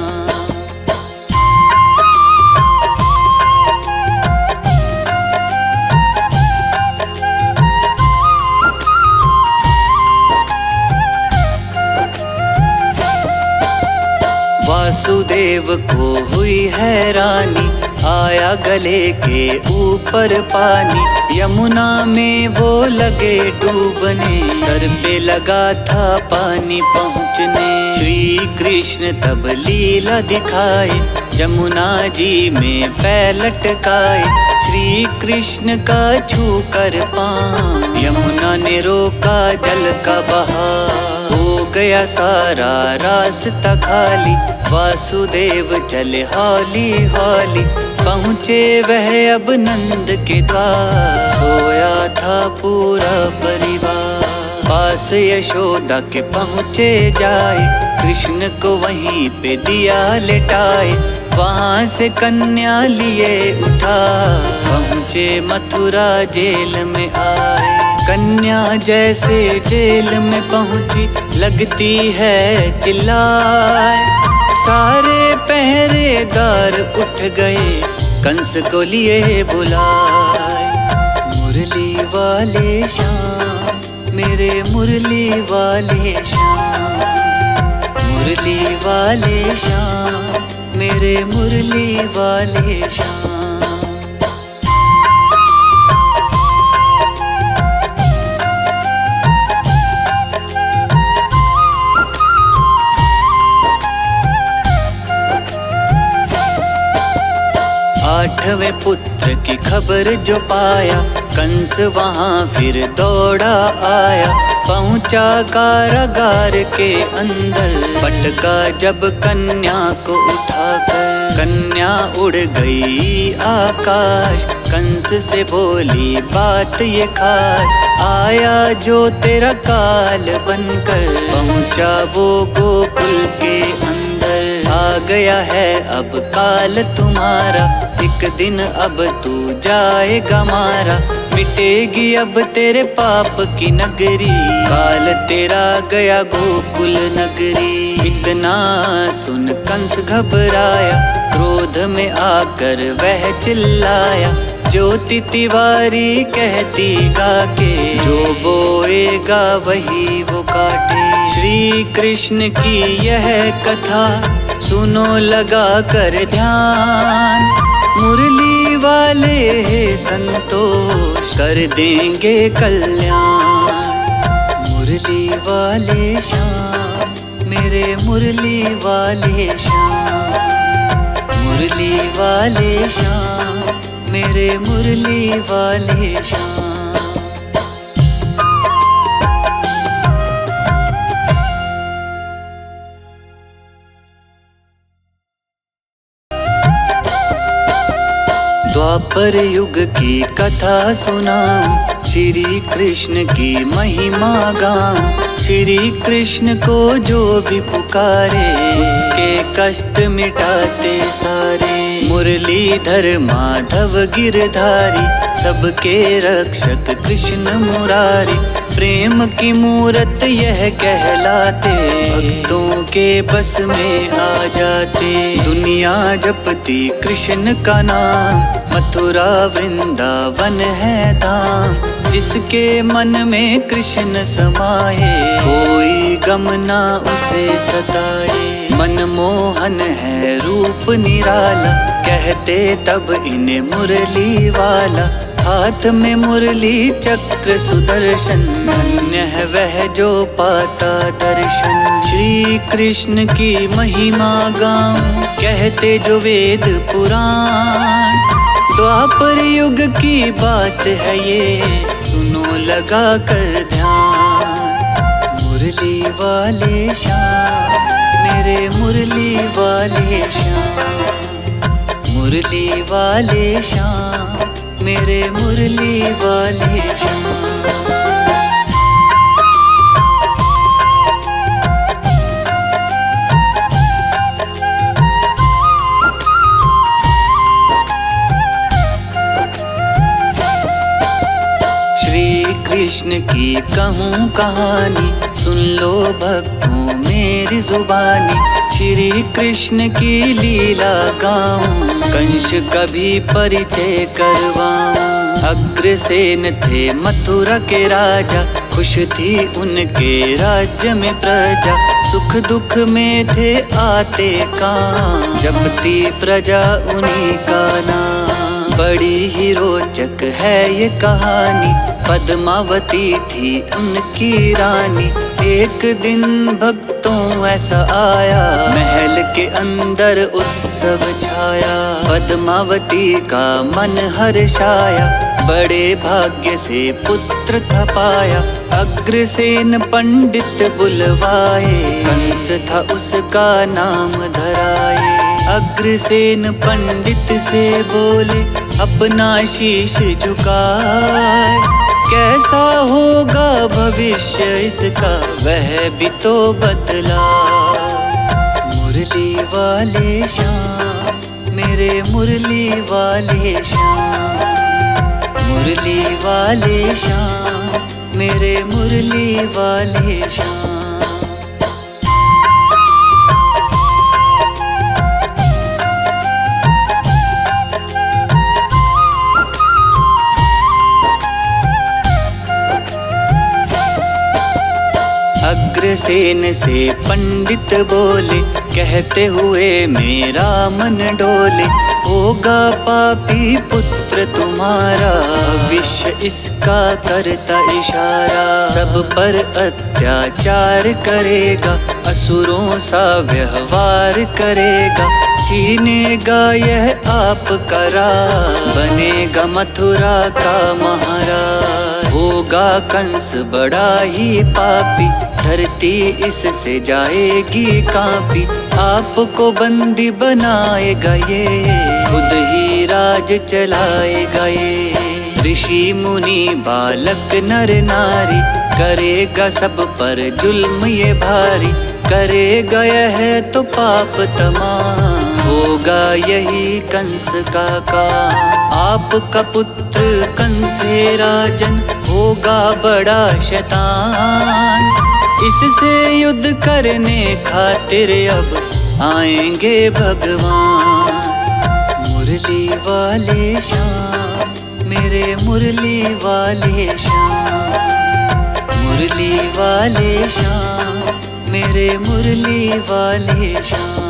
वासुदेव को हुई हैरानी, आया गले के ऊपर पानी। यमुना में वो लगे डूबने, सर पे लगा था पानी पहुँचने। श्री कृष्ण तब लीला दिखाए, जमुना जी में पैर लटकाए। श्री कृष्ण का छू कर पाँव, यमुना ने रोका जल का बहाव। हो गया सारा रास्ता खाली, वासुदेव चले हौली हौली। पहुँचे वह अब नंद के द्वार, सोया था पूरा परिवार। पास यशोदा के पहुँचे जाए, कृष्ण को वहीं पे दिया लेटाए। वहाँ से कन्या लिए उठा, पहुँचे मथुरा जेल में आए। कन्या जैसे जेल में पहुंची लगती है चिल्लाए, सारे पहरेदार उठ गए कंस को लिए बुलाए। मुरली वाले श्याम मेरे मुरली वाले श्याम, मुरली वाले श्याम मेरे मुरली वाले श्याम। 8वें पुत्र की खबर जो पाया, कंस वहाँ फिर दौड़ा आया। पहुँचा कारागार के अंदर, पटका जब कन्या को उठाकर, कन्या उड़ गई आकाश। कंस से बोली बात ये खास, आया जो तेरा काल बनकर, पहुँचा वो गोकुल के अंदर। आ गया है अब काल तुम्हारा, एक दिन अब तू जाएगा मारा। मिटेगी अब तेरे पाप की नगरी, काल तेरा गया गोकुल नगरी। इतना सुन कंस घबराया, क्रोध में आकर वह चिल्लाया। ज्योति तिवारी कहती गा के, जो बोएगा वही वो काटे। श्री कृष्ण की यह कथा सुनो लगा कर ध्यान, मुरली वाले संतोष कर देंगे कल्याण। मुरली वाले श्याम मेरे मुरली वाले श्याम, मुरली वाले श्याम मेरे मुरली वाले श्याम। द्वापर युग की कथा सुनाऊं, श्री कृष्ण की महिमा गाऊं। श्री कृष्ण को जो भी पुकारे, उसके कष्ट मिटाते सारे। मुरलीधर माधव गिरधारी, सबके रक्षक कृष्ण मुरारी। प्रेम की मूरत यह कहलाते, भक्तों के बस में आ जाते। दुनिया जपती कृष्ण का नाम, मथुरा वृंदावन है धाम। जिसके मन में कृष्ण समाये, कोई गम ना उसे सताए। मनमोहन है रूप निराला, कहते तब इन्हें मुरली वाला। हाथ में मुरली चक्र सुदर्शन, धन्य है वह जो पाता दर्शन। श्री कृष्ण की महिमा गाऊं, कहते जो वेद पुराण। द्वापर युग की बात है ये, सुनो लगा कर ध्यान। मुरली वाले श्याम मेरे मुरली वाले श्याम, मुरली वाले श्याम मेरे मुरली वाले श्याम। कृष्ण की कहूँ कहानी, सुन लो भक्तों मेरी जुबानी। श्री कृष्ण की लीला गाऊं, कंस का भी परिचय करवाऊं। अग्रसेन थे मथुरा के राजा, खुश थी उनके राज्य में प्रजा। सुख दुख में थे आते काम, जपती प्रजा उन्हीं का नाम। बड़ी ही रोचक है ये कहानी, पद्मावती थी उनकी रानी। एक दिन भक्तों ऐसा आया, महल के अंदर उत्सव छाया। पद्मावती का मन हर्षाया, बड़े भाग्य से पुत्र था पाया। अग्रसेन पंडित बुलवाए, कंस था उसका नाम धराए। अग्रसेन पंडित से बोले, अपना शीश झुकाए। कैसा होगा भविष्य इसका, वह भी तो बतला। मुरली वाले श्याम मेरे मुरली वाले श्याम, मुरली वाले श्याम मेरे मुरली वाले श्याम। अग्रसेन से पंडित बोले, कहते हुए मेरा मन डोले, होगा पापी पुत्र तुम्हारा, विश्व इसका करता इशारा। सब पर अत्याचार करेगा, असुरों सा व्यवहार करेगा, छीनेगा यह आपका राज, बनेगा मथुरा का महाराज। होगा कंस बड़ा ही पापी, धरती इससे जाएगी कांपी, आपको बंदी बनाएगा ये, खुद ही राज चलाएगा ये। ऋषि मुनि बालक नर नारी, करेगा सब पर जुल्म ये भारी, करेगा यह तो पाप तमाम, होगा यही कंस का काम। आपका पुत्र कंस है राजन, होगा बड़ा शैतान, इससे युद्ध करने खातिर अब आएंगे भगवान। मुरली वाले श्याम, मेरे मुरली वाले श्याम, मुरली वाले श्याम, मेरे मुरली वाले श्याम।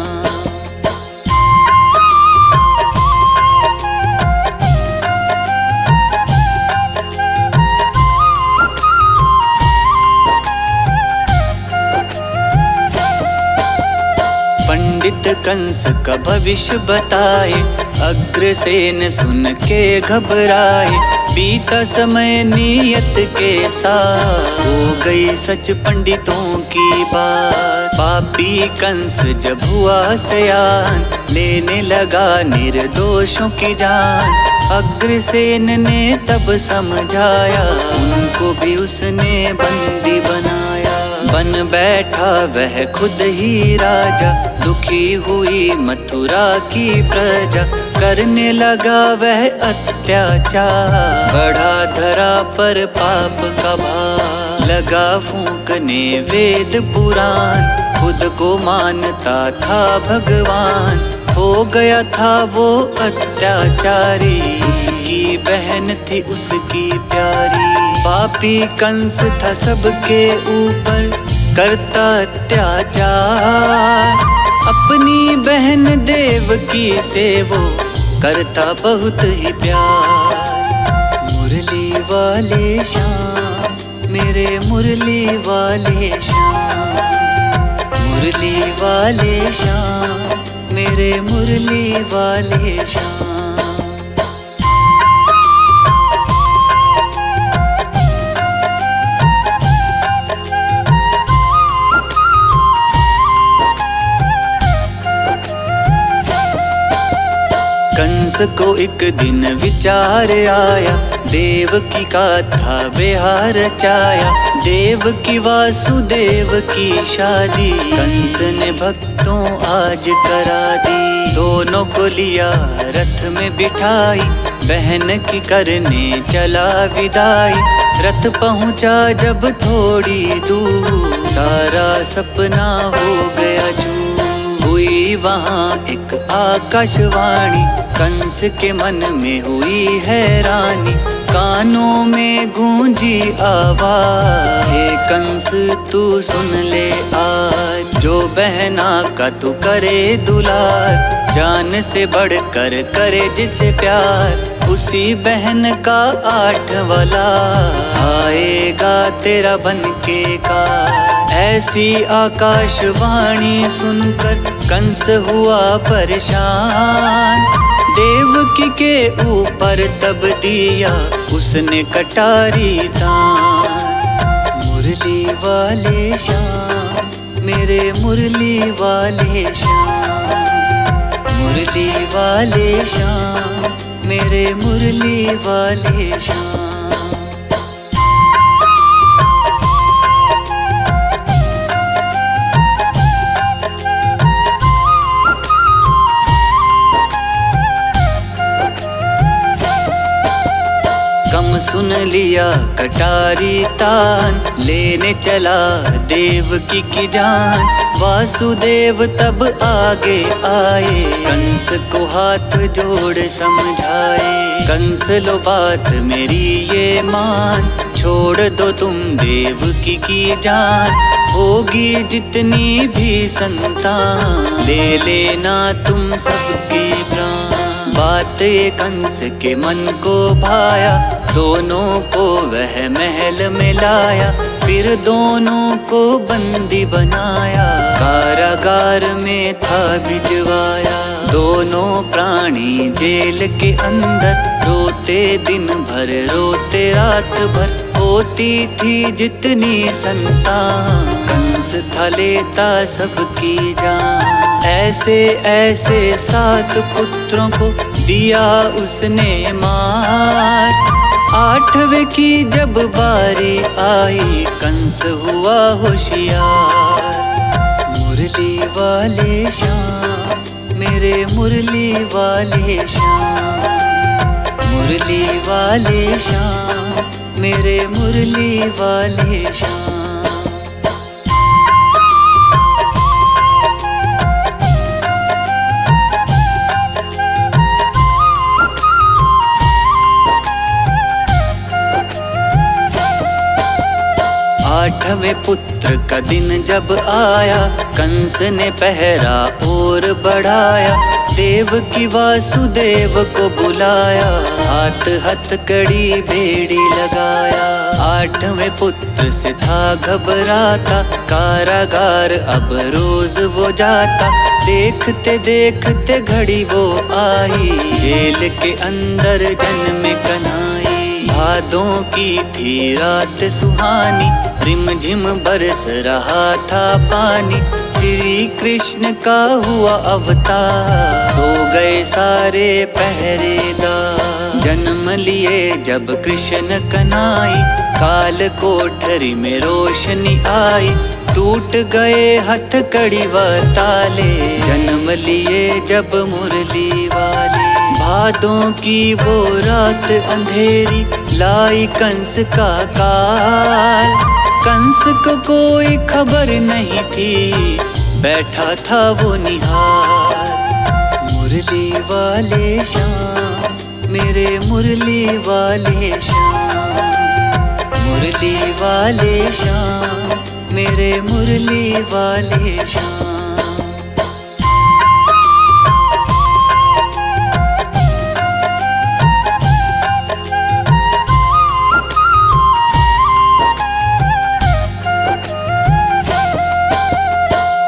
पंडित कंस का भविष्य बताए, अग्रसेन सुन के घबराए, बीता समय नियत के साथ, हो गई सच पंडितों की बात। पापी कंस जब हुआ सयान, लेने लगा निर्दोषों की जान, अग्रसेन ने तब समझाया, उनको भी उसने बंदी बनाया। बन बैठा वह खुद ही राजा, दुखी हुई मथुरा की प्रजा, करने लगा वह अत्याचार, बढ़ा धरा पर पाप का भार। लगा फूंकने वेद पुराण, खुद को मानता था भगवान, हो गया था वो अत्याचारी, उसकी बहन थी उसकी प्यारी। पापी कंस था सबके ऊपर करता अत्याचार, अपनी बहन देवकी से वो करता बहुत ही प्यार। मुरली वाले श्याम, मेरे मुरली वाले श्याम, मुरली वाले श्याम, मेरे मुरली वाले श्याम। कंस को एक दिन विचार आया, देवकी का था विहार रचाया, देवकी वासुदेव की शादी, कंस ने भक्तों आज करा दी। दोनों को लिया रथ में बिठाई, बहन की करने चला विदाई। रथ पहुंचा जब थोड़ी दूर, सारा सपना हो गया चूर। हुई वहाँ एक आकाशवाणी, कंस के मन में हुई हैरानी, कानों में गूंजी आवाज, हे कंस तू सुन ले आज, जो बहना का तू करे दुलार, जान से बढ़कर करे जिसे प्यार, उसी बहन का 8 वाला आएगा तेरा बनके का। ऐसी आकाशवाणी सुनकर कंस हुआ परेशान, देवकी के ऊपर तब दिया उसने कटारी दान। मुरली वाले श्याम, मेरे मुरली वाले श्याम, मुरली वाले श्याम, मेरे मुरली वाले श्याम। सुन लिया कटारी तान, लेने चला देवकी की जान। वासुदेव तब आगे आए, कंस को हाथ जोड़ समझाए। कंस लो बात मेरी ये मान, छोड़ दो तुम देवकी की जान। होगी जितनी भी संतान, ले लेना तुम सबके प्राण। बात ये कंस के मन को भाया, दोनों को वह महल में लाया। फिर दोनों को बंदी बनाया, कारागार में था भिजवाया। दोनों प्राणी जेल के अंदर, रोते दिन भर रोते रात भर। होती थी जितनी संतान, कंस था लेता सबकी जान। ऐसे ऐसे 7 पुत्रों को दिया उसने मार। 8वें की जब बारी आई, कंस हुआ होशियार। मुरली वाले श्याम मेरे मुरली वाले श्याम, मुरली वाले श्याम मेरे मुरली वाले श्याम। 8वें पुत्र का दिन जब आया, कंस ने पहरा और बढ़ाया। देवकी वासुदेव को बुलाया, हाथ हथकड़ी बेड़ी लगाया। 8वें पुत्र से था घबराता, कारागार अब रोज वो जाता। देखते देखते घड़ी वो आई, जेल के अंदर जन्म कन्हाई। भादों की थी रात सुहानी, रिमझिम बरस रहा था पानी। श्री कृष्ण का हुआ अवतार, सो गए सारे पहरेदार। जन्म लिए जब कृष्ण कन्हाई, काल कोठरी में रोशनी आई। टूट गए हथकड़ी व ताले, जन्म लिए जब मुरली वाले। भादों की वो रात अंधेरी, लाई कंस का काल। कंस को कोई खबर नहीं थी, बैठा था वो निहार। मुरली वाले श्याम मेरे मुरली वाले श्याम, मुरली वाले श्याम मेरे मुरली वाले श्याम।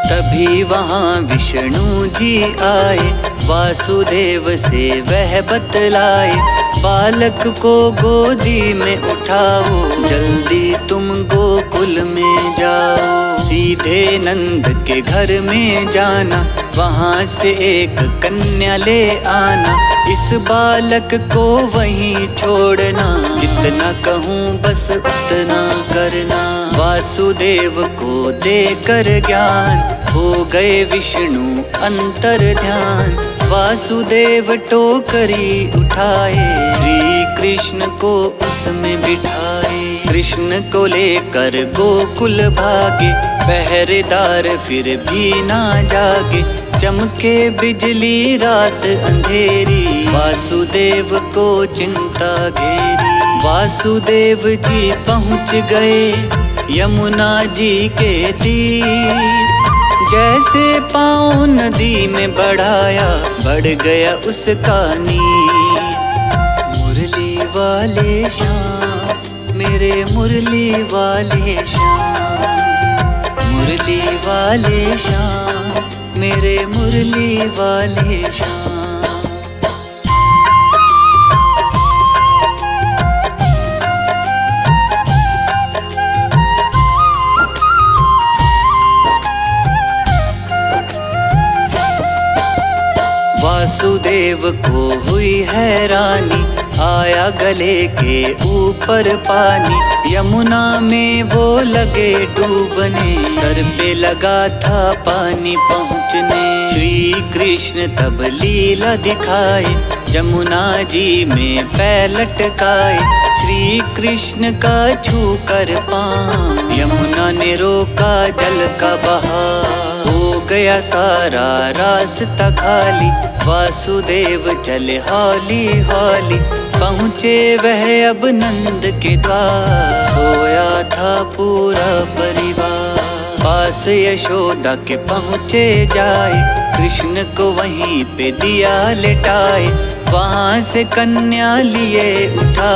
तभी वहाँ विष्णु जी आए, वासुदेव से वह बतलाए। बालक को गोदी में उठाओ, जल्दी तुम गोकुल में जाओ। सीधे नंद के घर में जाना, वहाँ से एक कन्या ले आना। इस बालक को वहीं छोड़ना, जितना कहूँ बस उतना करना। वासुदेव को देकर ज्ञान, हो गए विष्णु अंतर ध्यान। वासुदेव टोकरी उठाए, श्री कृष्ण को उसमें बिठाए। कृष्ण को लेकर गोकुल भागे, पहरेदार फिर भी ना जागे। चमके बिजली रात अंधेरी, वासुदेव को चिंता घेरी। वासुदेव जी पहुँच गए यमुना जी के तीर। जैसे पाँव नदी में बढ़ाया, बढ़ गया उसका नीर। मुरली वाले श्याम मेरे मुरली वाले श्याम, मुरली वाले श्याम मेरे मुरली वाले श्याम। वासुदेव को हुई हैरानी, आया गले के ऊपर पानी। यमुना में वो लगे डूबने, सर पे लगा था पानी पहुँचने। श्री कृष्ण तब लीला दिखाए, जमुना जी में पैर लटकाए। श्री कृष्ण का छू कर पाँव, यमुना ने रोका जल का बहाव। हो गया सारा रास्ता खाली, वासुदेव चले हौली हौली। पहुँचे वह अब नंद के द्वार, सोया था पूरा परिवार। पास यशोदा के पहुँचे जाए, कृष्ण को वहीं पे दिया लेटाए। वहाँ से कन्या लिए उठा,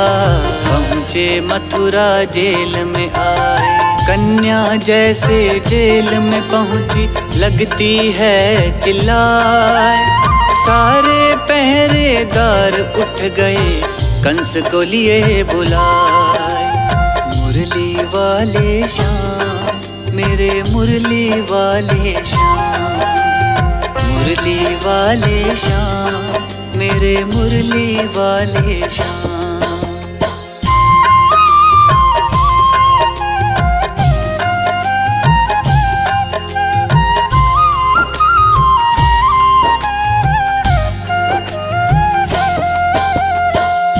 पहुँचे मथुरा जेल में आए। कन्या जैसे जेल में पहुँची, लगती है चिल्लाए। सारे पहरेदार उठ गए, कंस को लिए बुलाए। मुरली वाले श्याम, मेरे मुरली वाले श्याम, मुरली वाले श्याम, मेरे मुरली वाले श्याम।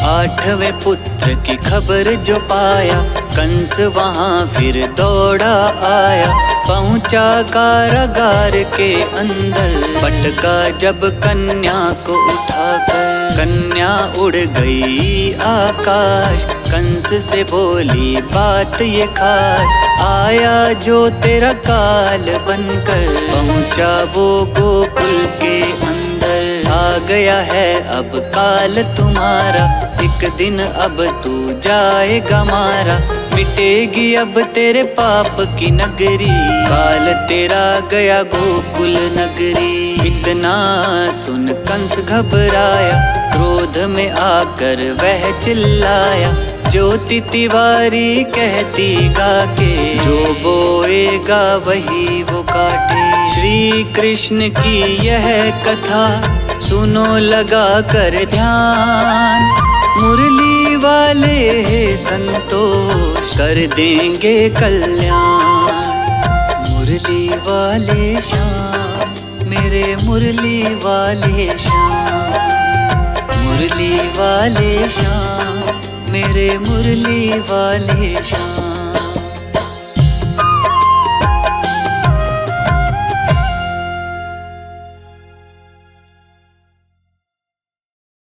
आठवें पुत्र की खबर जो पाया, कंस वहाँ फिर दौड़ा आया। पहुँचा कारागार के अंदर, पटका जब कन्या को उठाकर। कन्या उड़ गई आकाश, कंस से बोली बात ये खास। आया जो तेरा काल बनकर, पहुँचा वो गोकुल के अंदर। आ गया है अब काल तुम्हारा, एक दिन अब तू जाएगा मारा। मिटेगी अब तेरे पाप की नगरी, काल तेरा गया गोकुल नगरी। इतना सुन कंस घबराया, क्रोध में आकर वह चिल्लाया। ज्योति तिवारी कहती गा के, जो बोएगा वही वो काटे। श्री कृष्ण की यह कथा सुनो लगा कर ध्यान। मुरली वाले संतोष कर देंगे कल्याण। मुरली वाले श्याम, मेरे मुरली वाले श्याम, मुरली वाले श्याम, मेरे मुरली वाले श्याम।